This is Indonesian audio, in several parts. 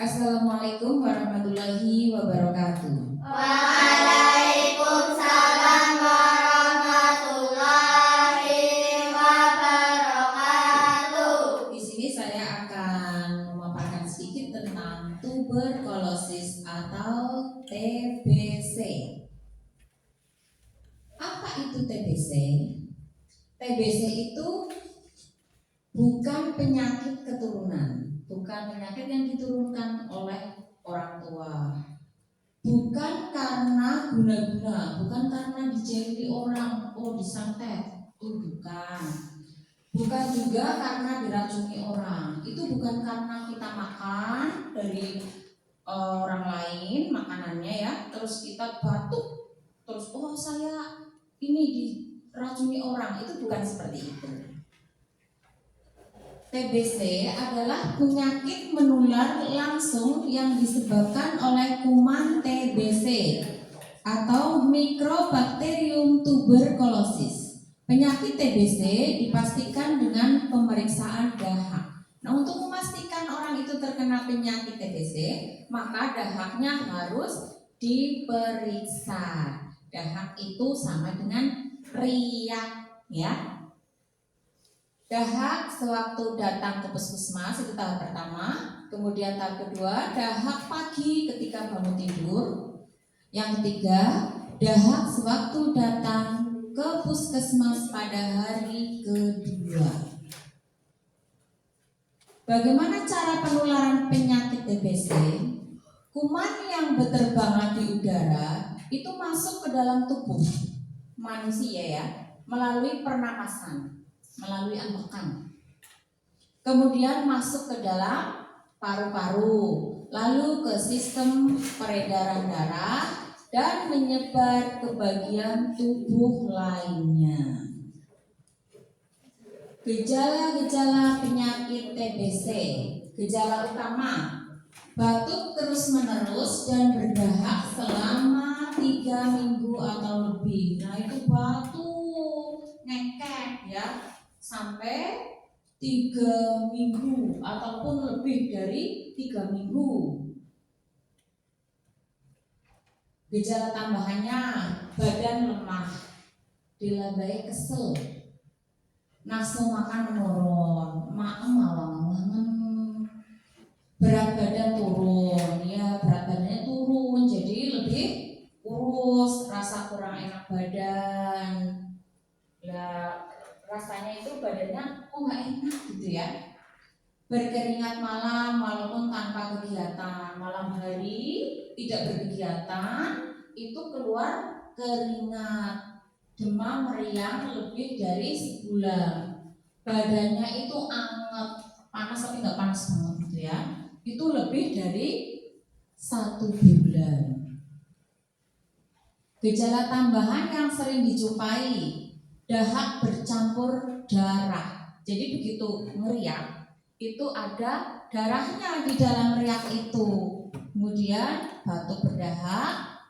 Assalamualaikum warahmatullahi wabarakatuh. Waalaikumsalam warahmatullahi wabarakatuh. Di sini saya akan memaparkan sedikit tentang tuberkulosis atau TBC. Apa itu TBC? TBC itu bukan penyakit keturunan. Bukan penyakit yang diturunkan oleh orang tua, bukan karena guna-guna, bukan karena dijahili orang, disantet, itu bukan. Bukan juga karena diracuni orang, itu bukan karena kita makan dari orang lain makanannya ya, terus kita batuk, terus saya ini diracuni orang, itu bukan seperti itu. TBC adalah penyakit menular langsung yang disebabkan oleh kuman TBC atau Mycobacterium tuberculosis. Penyakit TBC dipastikan dengan pemeriksaan dahak. Nah, untuk memastikan orang itu terkena penyakit TBC, maka dahaknya harus diperiksa. Dahak itu sama dengan riak, ya. Dahak sewaktu datang ke puskesmas itu tahap pertama. Kemudian tahap kedua, dahak pagi ketika bangun tidur. Yang ketiga, dahak sewaktu datang ke puskesmas pada hari kedua. Bagaimana cara penularan penyakit TBC? Kuman yang berterbangan di udara itu masuk ke dalam tubuh manusia ya, melalui pernapasan, melalui ambekan, kemudian masuk ke dalam paru-paru, lalu ke sistem peredaran darah dan menyebar ke bagian tubuh lainnya. Gejala-gejala penyakit TBC. Gejala utama: batuk terus-menerus dan berdahak selama 3 minggu atau lebih. Nah, itu batuk ngekek ya, sampai 3 minggu ataupun lebih dari 3 minggu. Gejala tambahannya: badan lemah, dilambai kesel, nafsu makan menurun, malam-malam, berat badan turun, ya berat badannya turun, jadi lebih kurus, rasa kurang enak badan, ya rasanya itu badannya nggak enak gitu ya. Berkeringat malam walaupun tanpa kegiatan, malam hari tidak berkegiatan itu keluar keringat, demam meriang lebih dari sebulan, badannya itu anget, panas tapi nggak panas banget gitu ya, itu lebih dari 1 bulan. Gejala tambahan yang sering dijumpai: dahak bercampur darah. Jadi begitu ngeriak itu ada darahnya di dalam riak itu. Kemudian batuk berdahak,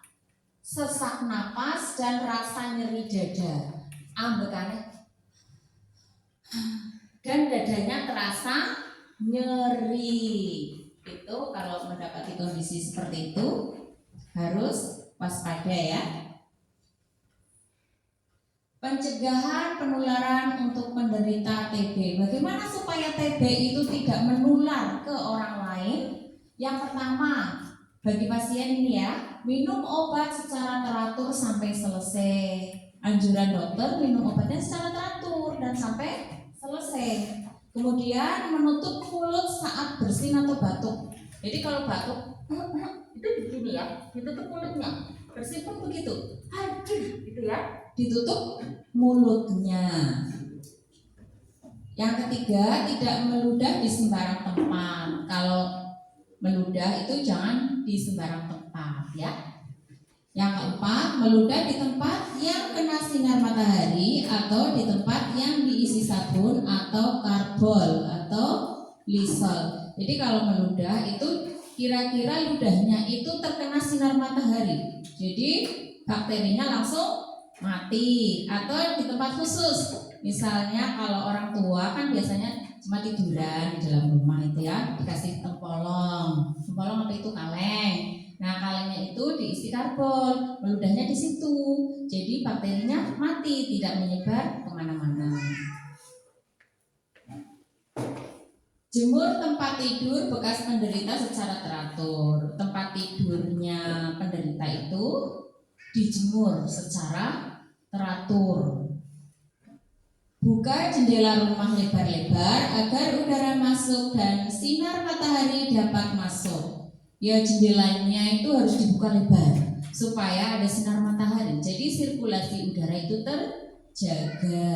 sesak napas dan rasa nyeri dada, ambekannya dan dadanya terasa nyeri. Itu kalau mendapati kondisi seperti itu harus waspada ya. Pencegahan penularan untuk penderita TB. Bagaimana supaya TB itu tidak menular ke orang lain? Yang pertama, bagi pasien ini ya, minum obat secara teratur sampai selesai. Anjuran dokter minum obatnya secara teratur dan sampai selesai. Kemudian menutup mulut saat bersin atau batuk. Jadi kalau batuk itu begini ya, ditutup mulutnya. Bersin pun begitu, gitu ya, ditutup mulutnya. Yang ketiga, tidak meludah di sembarang tempat. Kalau meludah itu jangan di sembarang tempat ya. Yang keempat, meludah di tempat yang kena sinar matahari atau di tempat yang diisi sabun atau karbol atau Lysol. Jadi kalau meludah itu kira-kira ludahnya itu terkena sinar matahari. Jadi bakterinya langsung mati, atau di tempat khusus. Misalnya kalau orang tua kan biasanya cuma tiduran di dalam rumah itu ya, dikasih tempolong apa itu kaleng. Nah kalengnya itu diisi karbon, meludahnya di situ, jadi bakterinya mati, tidak menyebar kemana-mana. Jemur tempat tidur bekas penderita secara teratur. Tempat tidurnya penderita itu dijemur secara teratur. Buka jendela rumah lebar-lebar agar udara masuk dan sinar matahari dapat masuk. Ya jendelanya itu harus dibuka lebar supaya ada sinar matahari. Jadi sirkulasi udara itu terjaga.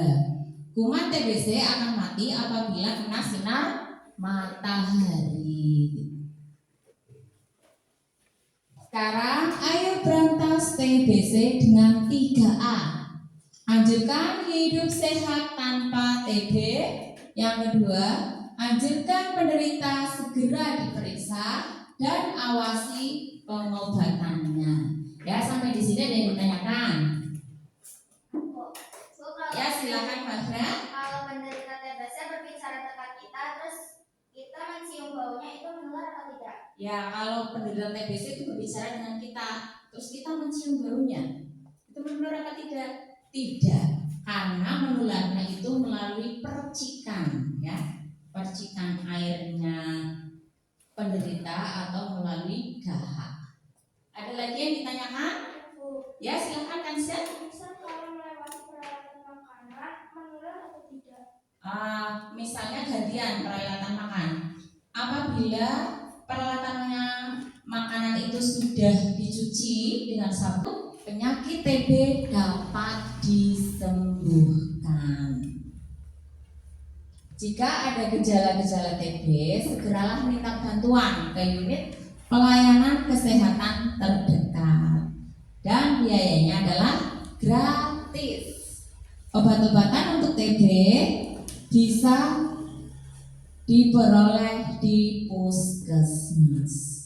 Kuman TBC akan mati apabila kena sinar matahari. Sekarang ayo berantas TBC dengan 3A. Anjurkan hidup sehat tanpa TB. Yang kedua, anjurkan penderita segera diperiksa dan awasi pengobatannya. Ya, sampai di sini ada yang ditanyakan. Ya, silakan Fadra. Kalau penderita TBC berbicara dekat kita, terus kita mencium baunya, itu menular atau tidak? Ya, kalau penderita TBC itu berbicara dengan kita, terus kita mencium baunya, itu menular atau tidak? Tidak, karena menularnya itu melalui percikan, ya, percikan airnya penderita atau melalui dahak. Ada lagi yang ditanyakan? Ya, silakan Kansia. Bisa kalau melewati peralatan makanan menular atau tidak? Misalnya gantian peralatan makan. Apabila peralatannya makanan itu sudah dicuci dengan sabun, penyakit TB dapat disembuhkan. Jika ada gejala-gejala TB, segeralah minta bantuan ke unit pelayanan kesehatan terdekat. Dan biayanya adalah gratis. Obat-obatan untuk TB bisa diperoleh di puskesmas.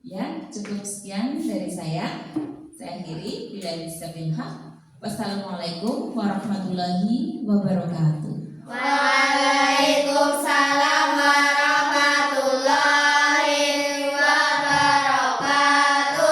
Ya, cukup sekian dari saya. Saya akhiri. Billahi taufiq. Wassalamualaikum warahmatullahi wabarakatuh. Waalaikumsalam.